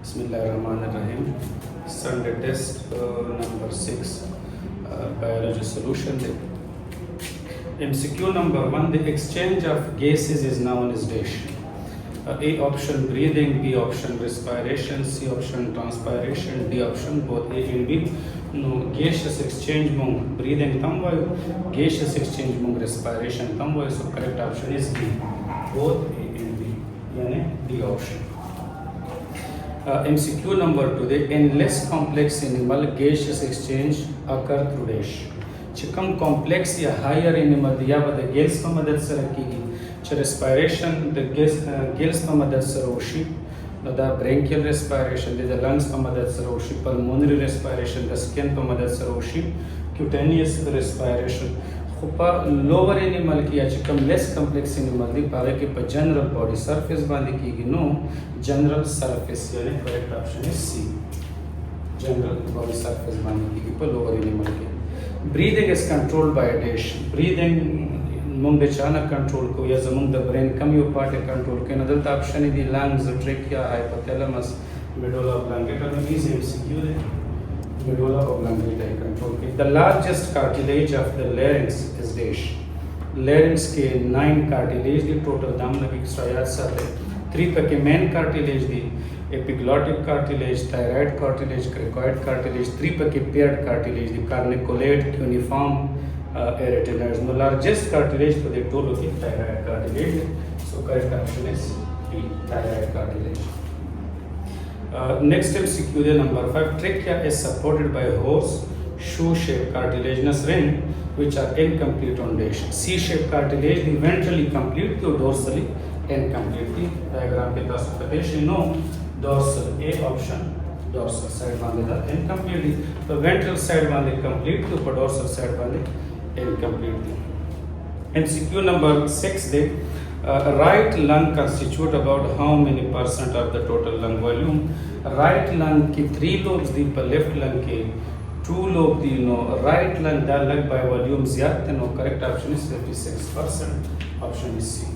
Bismillahirrahmanirrahim. Sunday test number 6, biology solution. MCQ number 1, the exchange of gases is known as dash. A option breathing, B option respiration, C option transpiration, D option both A and B. No, gaseous exchange mong breathing tamvayu, gaseous exchange mong respiration tamvayu. So correct option is B, both A and B. Yani D option. MCQ number 2, the in less complex animal gaseous exchange occur through dash. Chikam complex या higher animal दिया बदे gills का मदद से रखीगी. च respiration the gills का मदद से रोशी. The bronchial respiration the lungs का मदद से रोशी. Pulmonary respiration the skin का मदद से रोशी. Cutaneous respiration. खुपा lower animal की या चिकम less complex animal दी पावे के पर general body surface बांधी कीगी. No, general surface यानी correct option is C. General body surface बांधी कीगी पर lower animal के. Breathing is controlled by a dash. Breathing mung de chana control ko ya zamung the brain kam yo part control ke nadal ta option is the lungs, trachea, hypothalamus, medulla oblongata. No easy MCQ de medulla oblongata control ke. The largest cartilage of the larynx is dash. Larynx ke 9 cartilage the total dam na extra yaad sate. 3 pa ke main cartilage the epiglottic cartilage, thyroid cartilage, cricoid cartilage, 3 pa ke paired cartilage the carniculate, cuneiform, aretiners. The largest cartilage for the total of the thyroid cartilage. So correct option is B, thyroid cartilage. Next MCQ the number 5, trachea is supported by horseshoe-shaped cartilaginous ring which are incomplete on dash. C-shaped cartilage the ventrally complete to dorsally incomplete. Diagram के classification no dorsal A option, dorsal side वाले दा incomplete. तो ventral side वाले complete to dorsal side वाले incomplete. MCQ number 6 the right lung constitute about how many percent of the total lung volume. Right lung की 3 lobes दी पर left lung के 2 lobe दी no right lung दा lung by volume ज़्यादा no correct option is 56%. Option is C.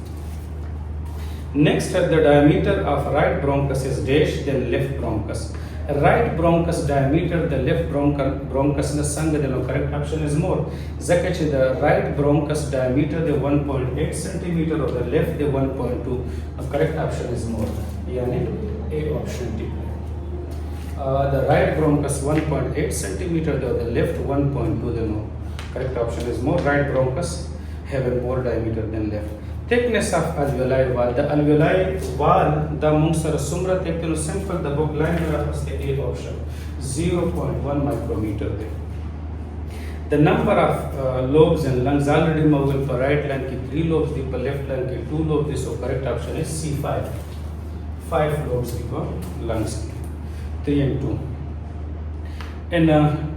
Next, the diameter of right bronchus is dash, then left bronchus. Right bronchus diameter, the left bronchus na sang, the correct option is more. Zakachi, the right bronchus diameter, the 1.8 centimeter, or the left, the 1.2. The correct option is more. Yani A option D. The right bronchus 1.8 centimeter, the left 1.2. The no. Correct option is more. Right bronchus have a more diameter than left. Thickness of alveoli wall. The alveoli wall, the mungsar sumra thickness simple, the book line was the A option, 0.1 micrometer there. The number of lobes and lungs already moving for right lung ki 3 lobes, the left lung ki 2 lobes, so correct option is C5. 5 lobes for lungs, 3 and 2. In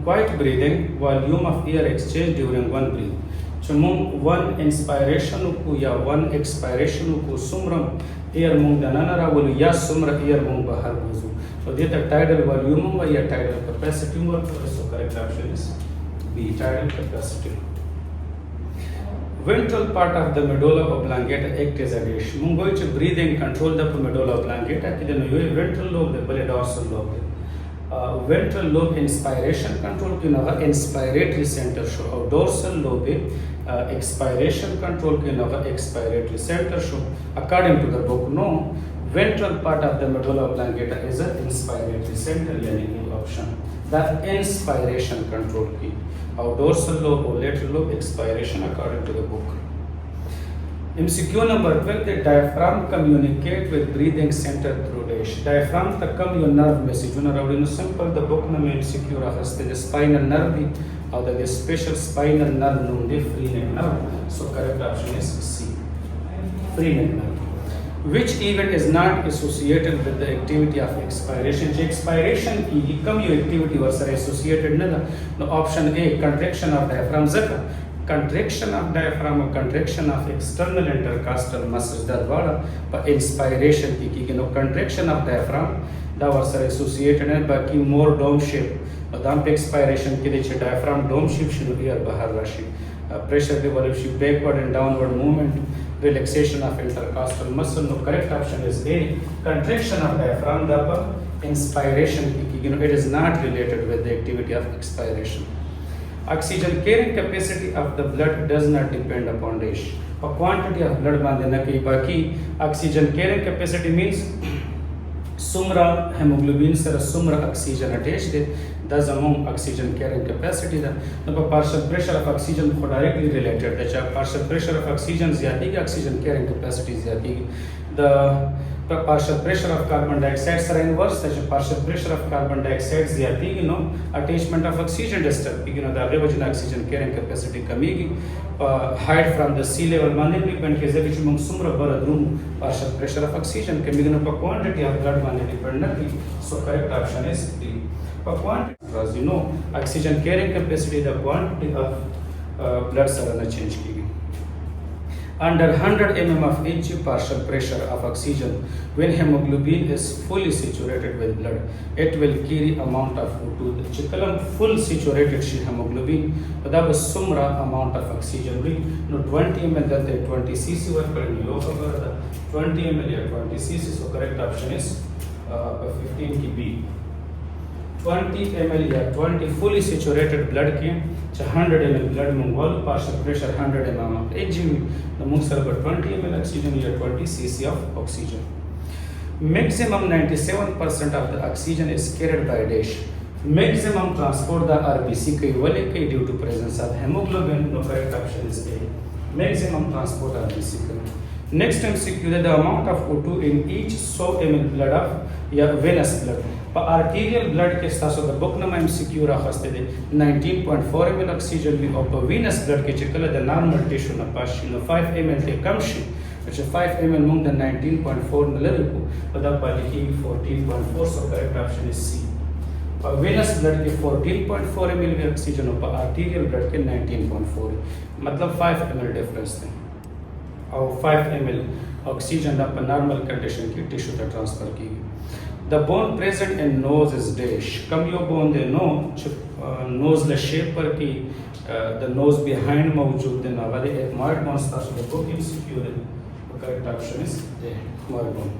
quiet breathing, volume of air exchange during one breath. Chumung one inspiration uku ya one expiration uku sumram air mung danana wulu ya sumra air mung bahar buzu. So the tidal volume or ya tidal capacity more. So correct option is B, tidal capacity. Ventral part of the medulla oblongata act as a dash. Mung going to breathing control the medulla oblongata. Kidano you ventral lobe the belly dorsal lobe. Ventral lobe inspiration control की Naga inspiratory center show और dorsal lobe expiration control की Naga expiratory center show. According to the book, no, ventral part of the medulla oblongata is an inspiratory center यानी option. The inspiration control की और dorsal lobe और lateral lobe expiration according to the book. MCQ number 12, the diaphragm communicate with breathing center through dash. Diaphragm तक come यो nerve message उन्हें राउडी no simple the book ना में MCQ रखते the spinal nerve भी और the special spinal nerve no the free neck nerve. So correct option is C, free neck nerve. Which event is not associated with the activity of expiration? Expiration की कम यो activity वर्षा associated ना no option A, contraction of diaphragm zaka. Contraction of diaphragm or contraction of external intercostal muscles that were but inspiration ki no contraction of diaphragm that was associated and by more dome shape but dam expiration ki the diaphragm dome shape should be bahar rashi pressure develop shift backward and downward movement relaxation of intercostal muscle. No correct option is A, contraction of diaphragm the inspiration, it is not related with the activity of expiration. Oxygen carrying capacity of the blood does not depend upon dish. A quantity of blood bandena ki baki oxygen carrying capacity means sumra hemoglobin sara sumra oxygen attached that's among oxygen carrying capacity da the partial pressure of oxygen ko directly related the partial pressure of oxygen zyadi ki oxygen carrying capacity zyadi the partial pressure of carbon dioxide are inverse the partial pressure of carbon dioxide zyadi attachment of oxygen disturb the average oxygen carrying capacity kamigi height from the sea level mane depend ke which among sumra baradrum partial pressure of oxygen kamigi quantity of blood mane depend so correct option is D. Quantity, as you know, oxygen carrying capacity the quantity of blood cell change की गई. Under 100 mm of each partial pressure of oxygen, when hemoglobin is fully saturated with blood, it will carry amount of O2. The chikalam full saturated hemoglobin, but that was sumra amount of oxygen. We no 20 ml that 20 cc were per low cover the 20 ml or 20 cc. So correct option is 15 की B. 20 ml या 20 fully saturated blood के 100 ml blood Mangwal partial pressure 100 mm of HG the most about 20 ml oxygen या 20 cc of oxygen. Maximum 97% of the oxygen is carried by dish. Maximum transport the RBC के वाले के due to presence of hemoglobin. No correct option is A. Maximum transport RBC के. Next time secure the amount of O2 in each 100 ml blood of या venous blood. Arterial blood के साथ साथ book ना MCQ राखते दे 19.4 ml oxygen भी और venous blood के चिकला the normal tissue ना पास 5 ml के come she which 5 ml मोंग the 19.4 नलर को पता पाली की 14.4 so correct option is C. venous blood के 14.4 ml भी oxygen और arterial blood के 19.4 मतलब 5 ml difference थे और 5 ml oxygen अपना normal condition की tissue का transfer की. The bone present in nose is dash. Come your bone they know nose the shape पर की the nose behind मौजूद है ना वाले ethmoid bone starts with book insecure. The correct option is A. Ethmoid bone.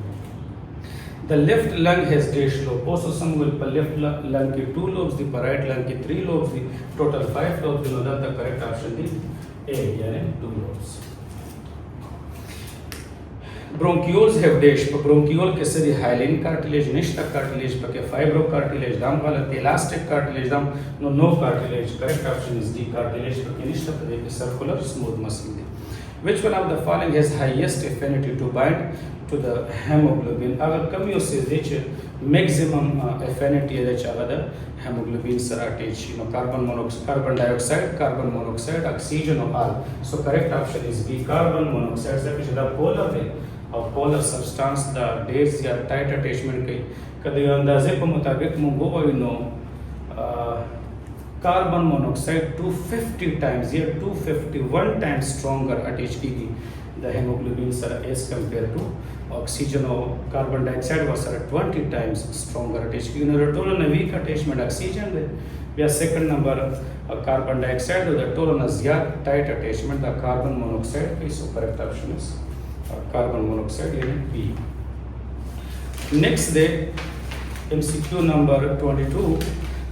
The left lung has dash lobe. Also some will per left lung की 2 lobes the per right lung की 3 lobes the total 5 lobes. You know that the correct option is A. यानी 2 lobes. Bronchioles have dash. Bronchiole के सदी hyaline cartilage, निष्ठा cartilage, पके fibro cartilage, दाम वाला elastic cartilage, दाम no cartilage. Correct option is D. Cartilage पके निष्ठा पके circular smooth muscle. Which one of the following has highest affinity to bind to the hemoglobin? अगर कम यो से देचे maximum affinity है देचे अगर hemoglobin sir attach, carbon monoxide, carbon dioxide, carbon monoxide, oxygen or all. So correct option is B. Carbon monoxide. से कुछ दा polar है. और polar substance the dates या tight attachment के कभी अंदाजे पर मुताबिक मुंगो वो carbon monoxide 250 times या 251 times stronger attach की the hemoglobin sir as compared to oxygen or carbon dioxide was 20 times stronger attach की total weak attachment oxygen दे या second number carbon dioxide the total ज़्यादा tight attachment the carbon monoxide की so correct option is carbon monoxide unit B. Next day, MCQ number 22.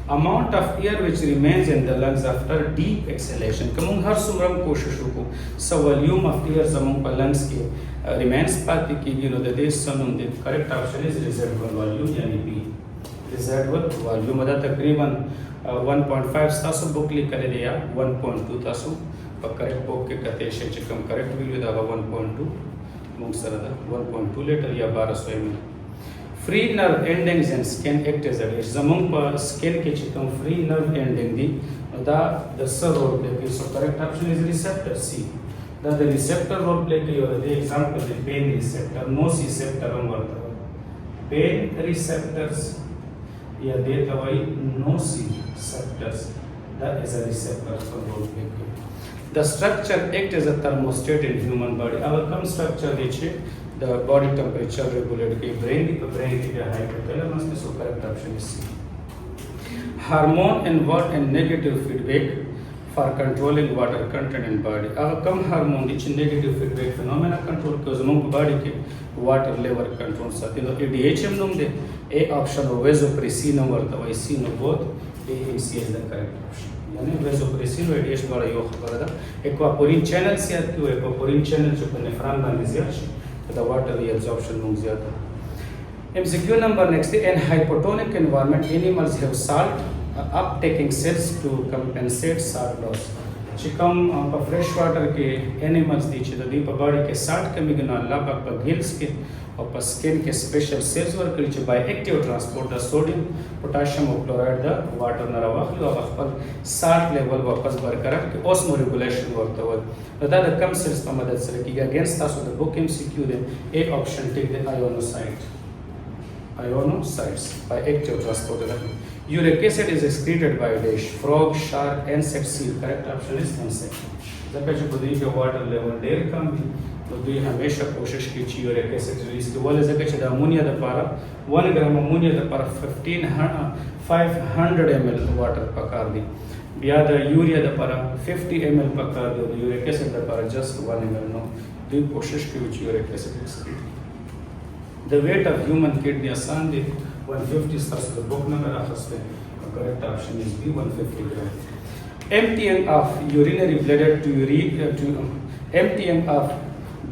Amount of air which remains in the lungs after deep exhalation. Kamung har sumram koshishu ko. So volume of air among lungs ke remains pati ki the this sunum the correct option is residual volume yani B. Residual volume ada takriban 1.5 tasu book लिख कर दिया 1.2 tasu पर correct book के कते से चिकम correct value दावा 1.2 मुंगसरदा 1.2 litre या 1200 ml. Free nerve endings and skin act as a dish. Zamung पर skin के चिकम free nerve ending the the sir role play. So correct option is receptor C. The receptor role play की और the example the pain receptor, nociceptor हम वर्ता है. Pain receptors या देता Y nociceptors. That is a receptor for role play. The structure act as a thermostat in human body. Our come structure देखे the body temperature regulate के brain की hypothalamus so correct option is C. Hormone involved in negative feedback for controlling water content in body. Our come hormone which negative feedback phenomena control because among body के water level control साथ ADH हम लोग दे A option vasopressin ورته C no both A and C is the correct option. यानी vasopressin و ADH دواړه یو خبره ده. Aquaporine channel زیات کیو aquaporine channel چې په نفران باندې زیات شي the water reabsorption موږ زیات. MCQ number next in hypotonic environment animals have salt uptaking cells to compensate salt loss. چې کوم په فرش واټر کې انیملز دي چې د دې په باډي کې سالت کمیږي نو الله پاک په ګیلز کې او په سکین کې سپیشل سیلز ورکړي چې بای اکټیو ترانسپورټ د سوډیم پوټاشیم او کلوراید د واټر نه راوخلي او خپل سالت لیول واپس برقرار کړي. اوسمو ریګولیشن ورته وایي. نو دا د کم سیلز په مدد سره کیږي. اگینست تاسو د بوک MCQ دی A option ټیک دی ionocytes by active transport. Uric acid is excreted by dish, frog, shark, insect, seal. Correct option is insect. ځکه چې په دې کې واټر لیول ډېر کم وي نو دوی همیشه کوشش کوي چې یوریک اسید ریلیز کړي. ولې ځکه چې د امونیا لپاره 1 ګرام امونیا لپاره 500 ml واټر پکار دي. بیا د یوریا لپاره 50 ml پکار دي او د یوریک اسید لپاره جست 1 ml. نو دوی کوشش کوي چې یوریک اسید ایکسکریټ. The weight of human kidney आसान दे 150 starts the book number akhste. Correct option is B 150 gram. Emptying of urinary bladder to emptying of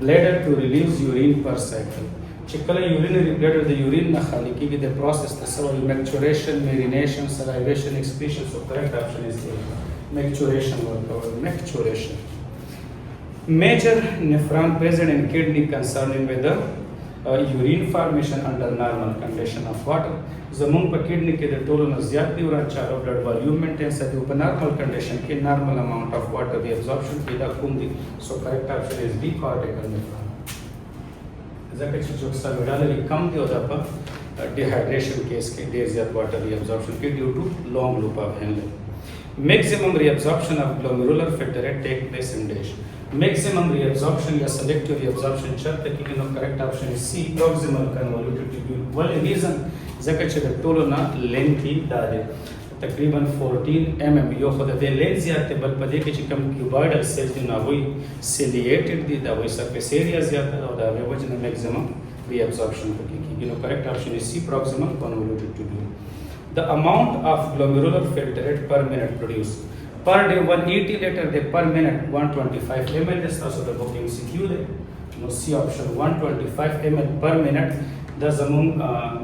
bladder to release urine per cycle. Chikala urinary bladder the urine na khali ki the process the so maturation, marination, salivation, excretion. So correct option is A. Maturation or maturation. Major nephron present in kidney concerning whether urine formation under normal condition of water. زمون په کډنی کې د ټولو نه زیات دی وران چا بلډ والیوم مینټین ساتي په نارمل کنډیشن کې نارمل اماونت اف واټر دی ابزورپشن پیدا کوم دی. سو کریکټ اپشن از بی کارټیکل نیفرون. ځکه چې جوکسالوډالري کم دی او دا په ډیهایډریشن کیس کې ډیر زیات واټر دی ابزورپشن کې ډیو ټو لانګ لوپ اف هینډل. Maximum reabsorption of glomerular filtrate take place in dish. Maximum reabsorption या selective reabsorption चलते कि no correct option is C proximal convoluted tubule. Well reason ځکه چې د ټولو نه lengthy دا دی تقریبا 14 mm یو خو د دې لینز زیات دی بل په دې کې چې کوم کیوبایډل سیلز دي نو هغوی سیلیټډ دي دا وایي سرفیس ایریا زیات ده او د هغې وجې نه میکزیمم reabsorption پکې کېږي. نو correct option is C proximal convoluted tubule. The amount of glomerular filtrate per minute produced per day 180 liter day per minute 125 ml. This also the book MCQ there. No C option 125 ml per minute. The zamung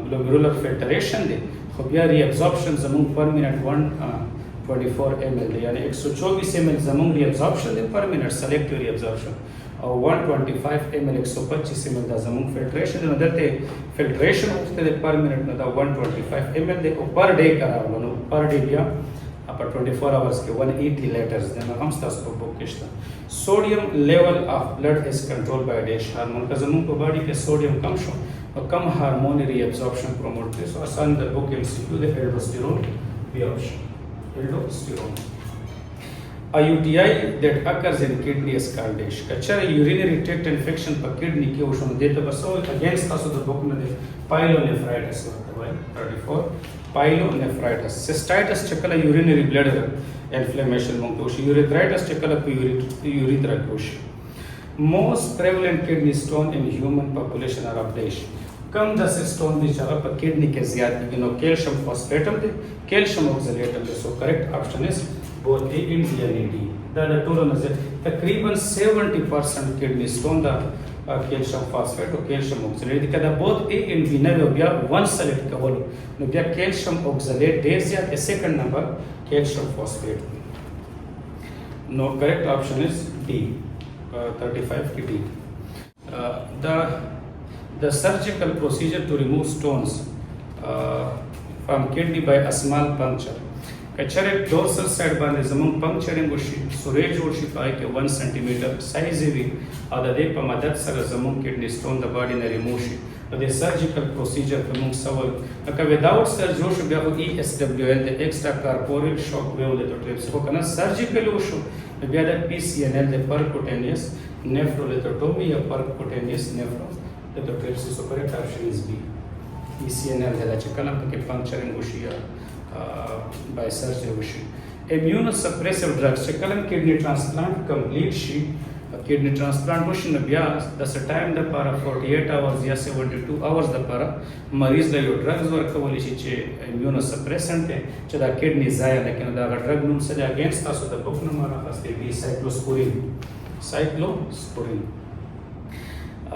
glomerular filtration day. خو بیا reabsorption zamung per minute 124 ml دی یعنی 124 ml zamung reabsorption دی per minute selective reabsorption او 125 ml 125 ml دا زمون فلټریشن دی. نو دلته فلټریشن وخت دی پر منټ نو دا 125 ml دی او پر ډے کراوه نو پر ډے بیا په 24 hours کې 180 لیټرز دی. نو هم تاسو په بوک کې شته. سوډیم لیول اف بلډ از کنټرول بای ډیش هارمون. که زمون په باډي کې سوډیم کم شو او کم هارمون ری ابزورپشن پروموټ کوي. سو آسان د بوک MCQ دی الډوستيرون بی option الډوستيرون. A UTI that occurs in kidney is called dish. Kachara urinary tract infection per kidney ke ushon deta baso against also the book mein pyelonephritis hota hai 34 pyelonephritis. Cystitis chakala urinary bladder inflammation mongtoshi. Urethritis chakala urethra koshi. Most prevalent kidney stone in human population are of dish. कम 10 stone भी जगह पर kidney के ज्यादा नो calcium फॉस्फेटम दे calcium ऑक्सलेटम दे. So correct option is both A and D and D. That the total is तकरीबन 70% kidney stone दा calcium phosphate और calcium oxalate दिखा both A and B ने वो बिया one select का बोलो नो बिया calcium oxalate डेज या second number calcium phosphate. No correct option is D 35 की D. The surgical procedure to remove stones from kidney by a small puncture. कचरे dorsal side बांधे जमुन puncturing उशी सुरेज उशी पाए के 1 centimeter size भी आधा दे पर मदद सर जमुन kidney stone the body ने remove शी. तो the surgical procedure पे मुंग सवाल अगर without surgery उशी बिया हो ESWL the extra corporeal shock wave ले तो ट्रिप्स हो करना surgical उशो बिया the PCNL the percutaneous nephrolithotomy या percutaneous nephrolithotripsy. So correct option is B PCNL है ला चकला के puncturing उशी या by surgery. Immunosuppressive drugs. Chekalam kidney transplant complete she kidney transplant وشنو بیا د ټایم د لپاره 48 hours یا 72 hours د لپاره مریض له یو ډرګز ورکول شي چې اميونو سپریسنټ دی چې دا کډنی ضایع نه کړي دا ډرګ نوم څه دی اگینست تاسو د بوک نوم راغستې دی سایکلوسپورین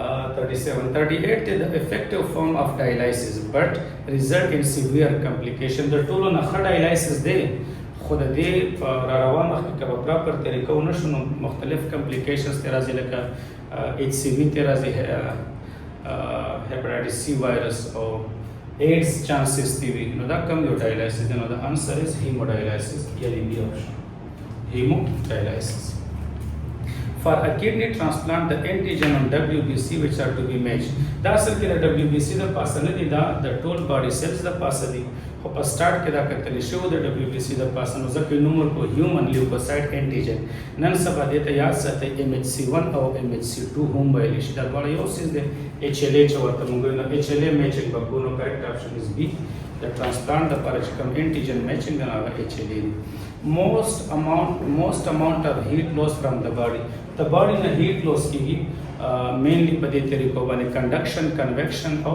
37 38 the effective form of dialysis but result in severe complication the ټولو نه ښه dialysis دی خو د دې را روان وخت کې په پراپر طریقه ونشو نو مختلف کمپلیکیشنز ته راځي لکه ایچ سی وي ته راځي هیپاټایټس سی وایرس او ایډز چانسز دی وي نو دا کم یو ډایلایسس دی نو د انسر از هیموډایلایسس یا دی بی آپشن هیموډایلایسس For a kidney transplant, the antigen and WBC which are to be matched. دا اصل کې د WBC د پاسه نه دي دا د ټول باډي سیلز د پاسه دي خو په سٹارټ کې دا کتل شو د WBC د پاسه نو ځکه نوم ورکو هیومن لیوکوسایت انټیجن نن سبا دې ته یاد ساتئ MHC1 او MHC2 هم ویل شي دا ډول یو سیز دی HLA چې ورته موږ نو HLA میچنګ به کوو نو کریکټ اپشن از بی د ټرانسپلانت د لپاره چې کوم انټیجن میچنګ نه هغه HLA دی most amount of heat loss from the body the body نه heat loss کیږي mainly په دې طریقو باندې conduction convection او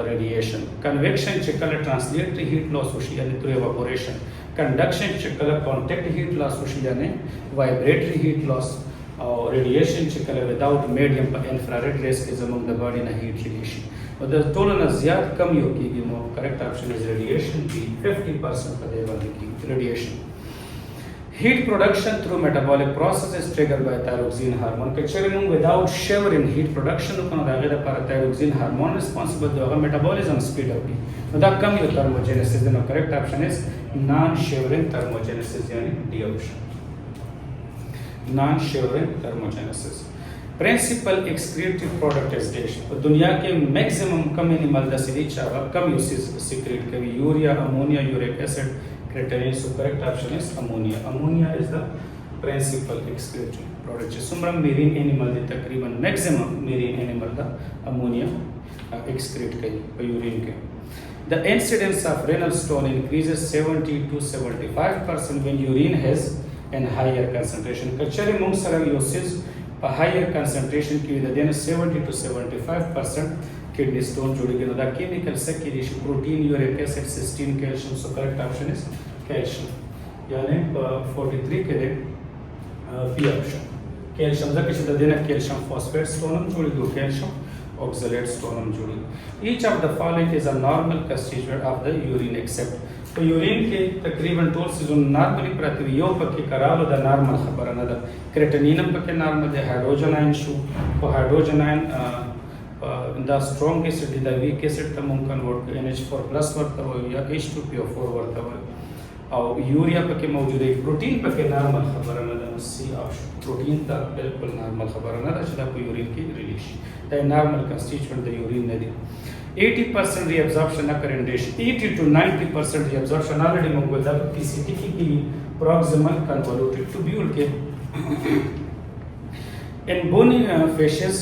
radiation convection چې کله translatory heat loss وشي یعنی through evaporation conduction چې کله contact heat loss وشي یعنی vibratory heat loss او radiation چې کله without medium په infrared rays کې زموږ د body نه heat release شي او د ټولو نه زیات کم یو کیږي نو correct option is radiation be 50% په دې باندې کیږي radiation Heat production through metabolic process is triggered by thyroxine hormone. Kachering without shivering heat production no da gada para thyroxine hormone responsible the metabolism speed up. So that come your thermogenesis. The correct option is non-shivering thermogenesis. Yani D option. Non-shivering thermogenesis. Principal excretory product is dish. दुनिया के maximum कम animal दा सीधी चावा कम uses secrete कभी urea, ammonia, uric acid. So correct option is ammonia. Ammonia is the principal excretory product. Sumram marine animal the takriban maximum marine animal the ammonia excrete kai urine ke. The incidence of renal stone increases 70 to 75% when urine has an higher concentration. Kachari mung sara uses a higher concentration ki the then 70 to 75% kidney stone जोड़ेगी तो chemical secretion protein uric acid cysteine calcium so correct option is calcium यानी 43 के लिए P option calcium ज़ा किसी तरह देना calcium phosphate stone हम जोड़ेगी calcium oxalate stone हम जोड़ेगी each of the following is a normal constituent of the urine except तो यूरिन के तकरीबन टोल से जो नॉर्मली प्रतिवियो पक्के करालो द नॉर्मल खबर ना द क्रेटिनिनम पक्के नॉर्मल द हाइड्रोजन आयन शू को hydrogen ion the strong acid the weak acid ته مونږ کنورټ کړو NH4+ ورته وایو یا H2PO4 ورته وایو او یوریا پکې موجود دی پروتین پکې نارمل خبره نه ده سی آپشن پروتین ته بالکل نارمل خبره نه ده چې دا په یورین کې ریلیز شي دا نارمل کنسټیټوئنټ د یورین نه دی 80% reabsorption occur in dish 80 to 90% reabsorption already موږ دا PCT کې proximal convoluted tubule کې in bony fishes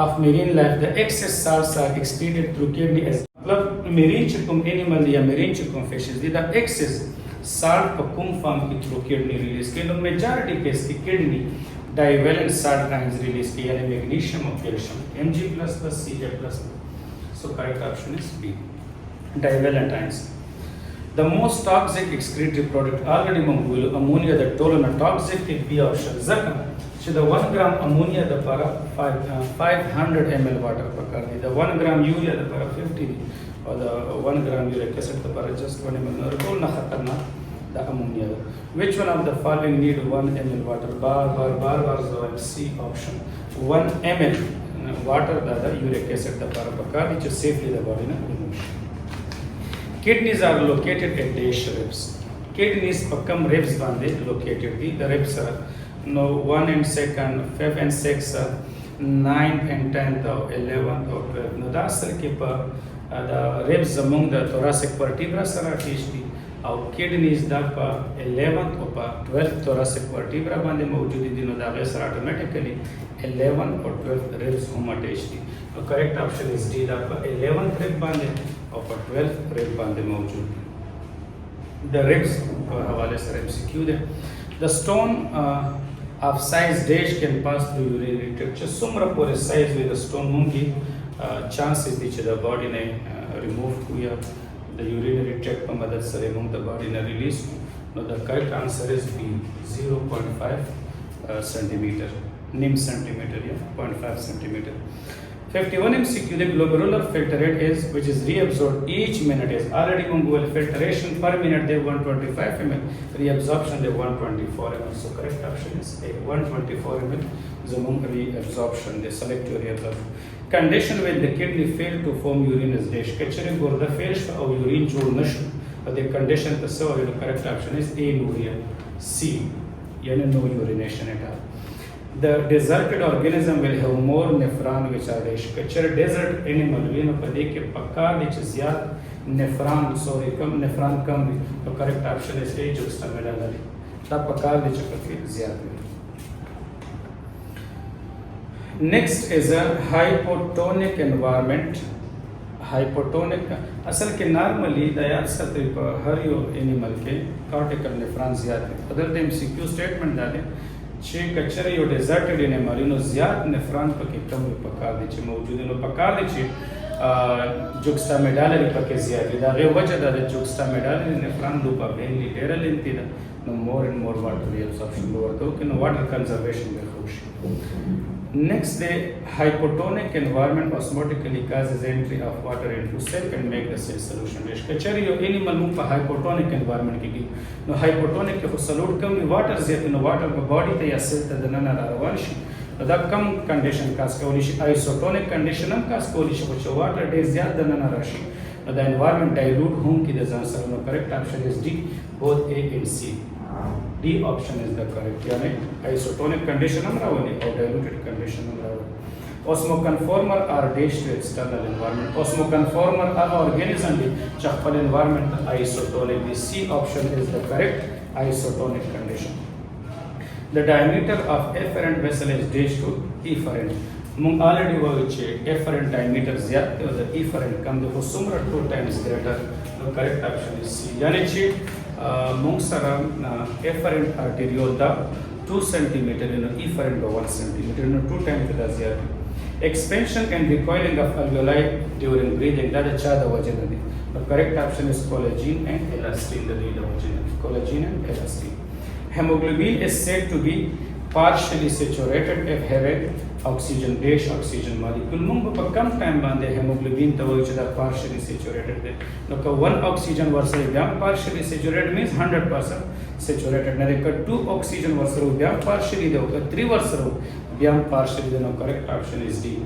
of marine life the excess salts are excreted through kidney as मतलब marine चिकम animal या marine चिकम fishes the excess salt पर cum form की through kidney release के लोग majority case की kidney divalent salt ions release की यानी magnesium और calcium Mg plus Ca+. So correct option is B divalent ions. The most toxic excretory product already mongol ammonia the total toxic B option zaka so the 1 gram ammonia the para 500 ml water pakar the 1 gram urea the para 50 or the 1 gram uric acid the para just 1 ml total na khatarna the ammonia which one of the following need 1 ml water bar so C option 1 ml water the uric acid the para pakar which is safely the body na kidneys are located at dash ribs kidneys pakam ribs bande located the ribs are no 1 and 2nd 5th and 6th 9th and 10th or 11th or 12th no da asal ke pa the ribs among the thoracic vertebra sara attached or kidneys da pa 11th or pa 12th thoracic vertebra bande mawjood di no da sara automatically 11th or 12th ribs hum attached the correct option is D da pa 11th rib bande or pa 12th rib bande mawjood the ribs hawale sara MCQ de the stone of size dash can pass through urinary tract. چې څومره پورې سایز وي د سټون مونږ chances دي چې د باډي نه remove کو یا د urinary tract په مدد سره مونږ د باډي نه ریلیز کو. نو the correct answer is B, 0.5 centimeter, نیم سنٹیمیٹر یا 0.5 centimeter. 51 MCQ, the glomerular filter rate is, which is reabsorbed each minute is already mongol filtration per minute they 125 ml, reabsorption they 124 ml. So correct option is A, 124 ml is among reabsorption. They select your reabsorption. Condition when the kidney fail to form urine is dash. Kachari gorda fails or urine jod nashu. But the condition the so the correct option is A, anuria. C, yani no urination at all. The deserted organism will have more nephron which are dash. Kachari desert animal we no pade ke pakka which is zyad nephron kam. The correct option is A, juxtamedullary. The pakka which is zyad. Next is a hypotonic environment. Hypotonic असल के normally Dayal सतह पर हर यो animal के cortical nephron ज़्यादा है. बदलते MCQ statement डालें चे कचरे यो डेजर्टेड एनिमल इनो ज़्यादा नेफ्रॉन पर के कम पकार दे चे मौजूद इनो पकार दे चे जुक्स्टामेडुलरी पर के ज़्यादा दागे वजह दादे जुक्स्टामेडुलरी नेफ्रॉन लूपा बेन लिटरल इंतिदा no more and more water reabsorption lower तो कि no water conservation में खुश. Next, the hypotonic environment osmotically causes entry of water into cell and make the cell solution. Kachari yo animal move pa hypotonic environment ki no hypotonic ke solute kam water zyat no water ko body te ya cell te danana rawan shi da kam condition kas ko shi isotonic condition am kas ko shi ko water de zyat danana rashi the environment dilute hum ki the answer no correct option is D, both A and C. D option is the correct. यानी isotonic condition हम रावनी और diluted condition हम Rawani. Osmoconformer are dashed to external environment. Osmoconformer are organism भी चप्पल environment isotonic. The C option is the correct isotonic condition. The diameter of efferent vessel is dashed to efferent. मुंग already वो इच्छे efferent diameter ज़्यादा है और the efferent कम देखो सुमरा 2 times greater. The correct option is C. यानी ची Mungsara efferent arteriola 2 cm in efferent 1 cm 2 times the zyada. Expansion and recoiling of alveoli during breathing that is the vagina. The correct option is collagen and elastin. The lead vagina collagen and elastin. Hemoglobin is said to be partially saturated if having oxygen dash oxygen molecule mumbo pa kam time bande hemoglobin to which are partially saturated there. No ka 1 oxygen versus byam partially saturated means 100% saturated. Na ka 2 oxygen versus byam partially de ka 3 versus byam partially de. No correct option is D.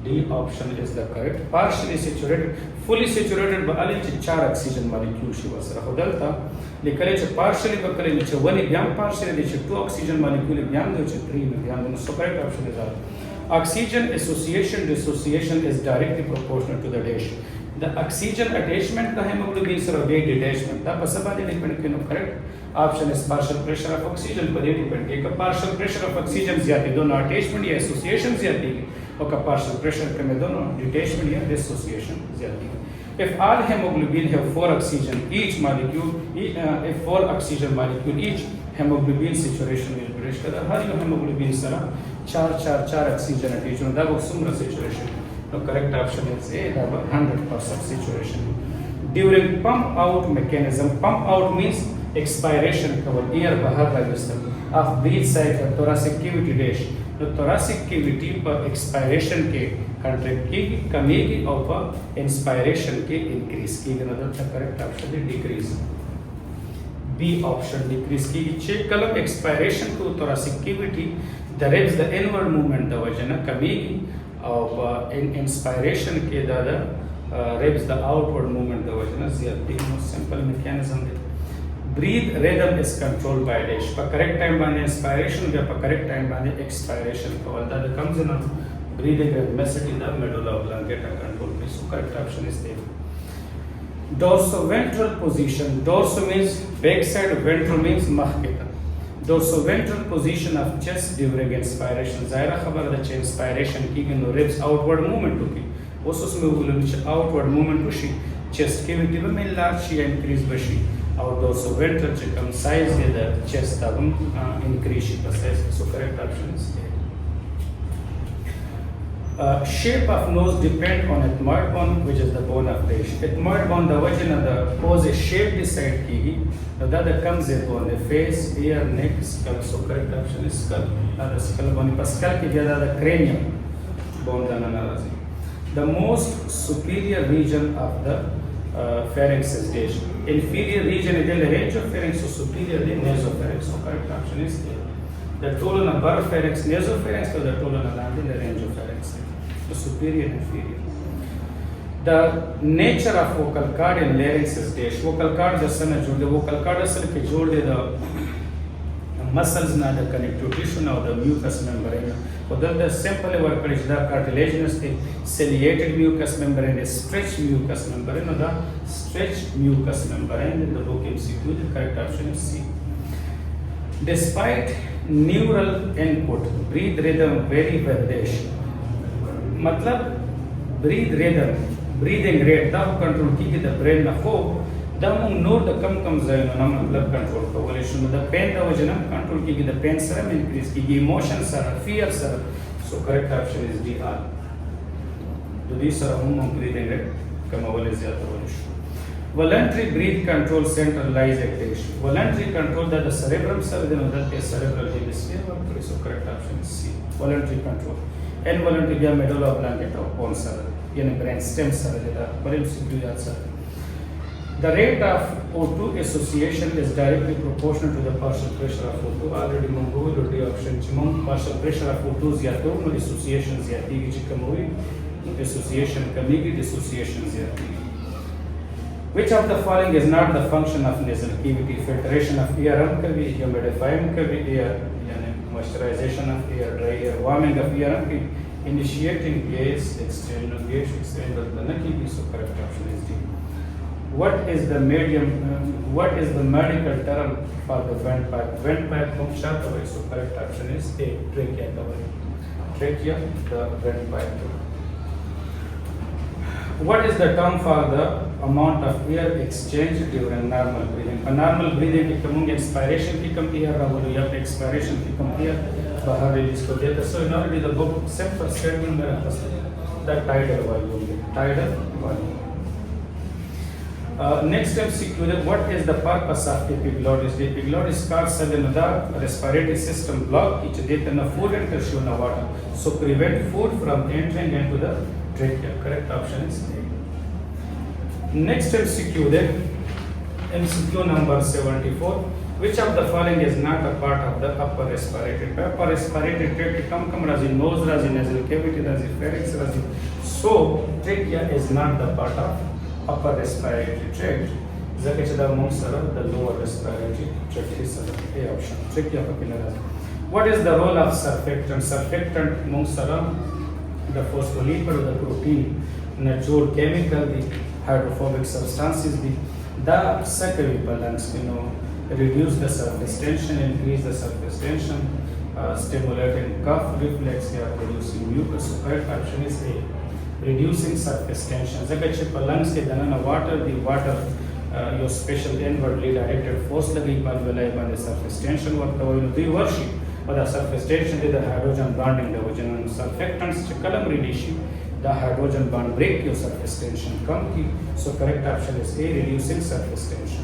D option is the correct. Partially saturated, fully saturated by all 4 oxygen molecule shi versus hodalta. लिखले च partially Bulkley नीचे 1 byam partially नीचे 2 oxygen molecule byam दो च 3 byam दोनों. So correct option is R. Oxygen association dissociation is directly proportional to the dash. The oxygen attachment the hemoglobin sir weight detachment the pasabade depend kino correct option is partial pressure of oxygen पर depend एक partial pressure of oxygen ज़्यादा दोनों attachment या association ज़्यादा और का partial pressure के में दोनों detachment या dissociation ज़्यादा. If all hemoglobin have 4 oxygen each molecule, if 4 oxygen molecule each, hemoglobin saturation will be reached. Her yo hemoglobin सरा 4 oxygen attachment that was sumra saturation. The correct option is A, that was 100% saturation. During pump out mechanism, pump out means expiration cover air bahar rajasthan of breath cycle thoracic cavity dash. The thoracic cavity पर expiration के contract की कमेगी और पर inspiration के increase की मतलब the correct option is decrease. B option decrease की check कलम expiration को thoracic cavity the ribs the inward movement the vagina कमेगी और in inspiration के दादा ribs the outward movement the vagina ज़्यादा most simple mechanism है. Breathe rhythm is controlled by dash. पर correct time बांधे inspiration या पर correct time बांधे expiration का वाला that comes in breathing rhythmicity the medulla oblongata control में. So correct option is there. Dorsoventral position. Dorso means backside, ventral means mahketa. Dorsoventral position of chest during inspiration. ज़ाहिर खबर है कि inspiration की no ribs outward movement होगी. उस उसमें वो लोग outward movement होशी chest cavity में large या increase बशी. और dorsoventral chikam size is the chest tabum increase the size. So correct option is A. Shape of nose depend on ethmoid bone, which is the bone of the ethmoid bone. The version of the pose is shape decide ki. Now that comes in on the face, ear, neck, skull. So correct option is skull. The skull bone. But skull ki jada the cranium bone dana narazi. The most superior region of the pharynx is dish. Inferior region is the range of pharynx, so superior is nasopharynx. So correct option is A. The total of bar pharynx, nasopharynx, so the total of land in the range of pharynx. So superior and inferior. The nature of vocal cord in larynx is dish. Vocal cord the sun the vocal cord asal ke jode the muscles na the connective tissue na the mucous membrane. But the simple work is the cartilaginous, the ciliated mucous membrane, the stretched mucous membrane, or the stretched mucous membrane in the book MCQ. The correct option is C. Despite neural input, breathe rhythm very well. मतलब breathe rhythm, breathing rate, that control की the brain na ho. Damung nor the comes in blood control coalition. The pain the vaginum control ki the pain serum increase ki emotions are fear serum. So correct option is D R. So these are breathing rate come over is the voluntary breath control center lies at dish. Voluntary control that the cerebrum cell within the cerebral hemisphere. So correct option is C. Voluntary control. Involuntary medulla oblongata of bone cell. In brain stem cell. The rate of O2 association is directly proportional to the partial pressure of O2. Already Mongol the option partial pressure of O2 is no association zyati which association kamigi dissociation zyati. Which of the following is not the function of nasal cavity? Filtration of air, humidifying air, moisturization of air, dry air, warming of air, initiating gas exchange of gas exchange of the naki. So correct option is D. What is the medium? What is the medical term for the vent pipe? Vent pipe mukshya cover. So correct option is A. Trachea cover. Trachea, the vent pipe. What is the term for the amount of air exchange during normal breathing? A normal breathing ki kamung inspiration ki kam air ravulu ya expiration ki kam air bahar release ko deta. So in already the book simple statement mera the tidal volume. Tidal volume. Next MCQ, what is the purpose of epiglottis? The epiglottis causes the respiratory system block each day and the food and tissue in the water. So prevent food from entering into the trachea. Correct option is A. Next MCQ then, MCQ number 74. Which of the following is not a part of the upper respiratory? Upper respiratory tract come razi, nose razi, nasal cavity razi, pharynx razi. So trachea is not the part of upper respiratory tract. Zakachada Mungsara, the lower respiratory tract is A option. Trachea papilla. What is the role of surfactant? Surfactant Mungsara, the phospholipid, the protein, natural chemical, the hydrophobic substances, the secondary balance, reduce the surface tension, increase the surface tension, stimulating cough reflex, they are producing mucus. So correct option is A. Reducing surface tension. Zakache lungs ke dana water, the water your special inwardly directed force lagi alveoli by the surface tension work the worship or the surface tension is the hydrogen bonding the original surfactants kalam release the hydrogen bond break your surface tension come ki. So correct option is A. Reducing surface tension.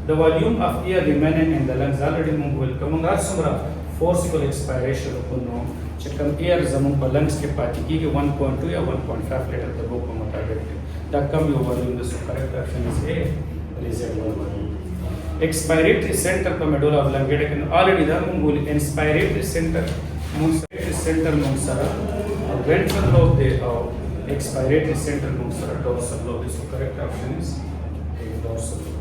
The volume of air remaining in the lungs already will come sumra forceful expiration of chekam air zamum pa lungs ke pati ki 1.2 या 1.5 liter the book mutabik the come your volume. The correct option is A. Residual volume. Expiratory center pa medulla oblongata can already the mungul inspiratory center munsara ventral lobe de expiratory center munsara dorsal lobe. So correct option is A. Dorsal lobe.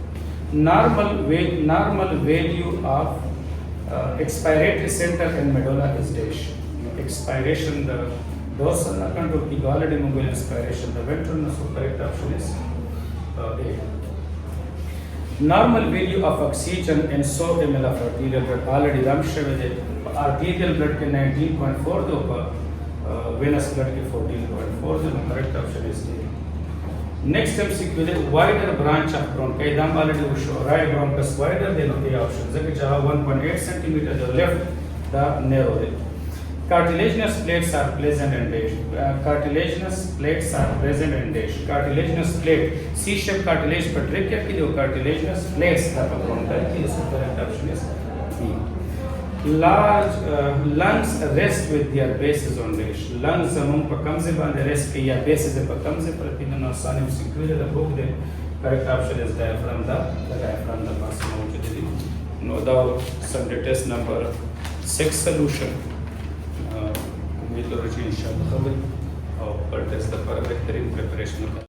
Normal value of expiratory center in medulla is dash. Expiration the dorsal control ki already mungul expiration the ventral. So correct option is A. Normal value of oxygen in 100 ml of arterial blood already ramshe with arterial blood ke 19.4 the venous blood ke 14.4 the correct option is A. Next MCQ is wider branch of bronchi. Idam already we show right bronchus wider than the options. Which are 1.8 centimeter to left, the narrow. Cartilaginous plates are present and dashed. Cartilaginous plates are present and dashed. Cartilaginous plate, C-shaped cartilage पर trachea की जो cartilaginous plates का bronchi की इसका correct option is B. Large lungs rest with their bases on dash. Lungs among पर कम से बांधे rest के या bases पर कम से प्रतिदिन और साने secure the book the correct option is diaphragm the diaphragm the pass mount. No doubt some test number 6 solution. उम्मीद करो कि इंशाल्लाह खबर और पर टेस्ट पर बेहतरीन प्रिपरेशन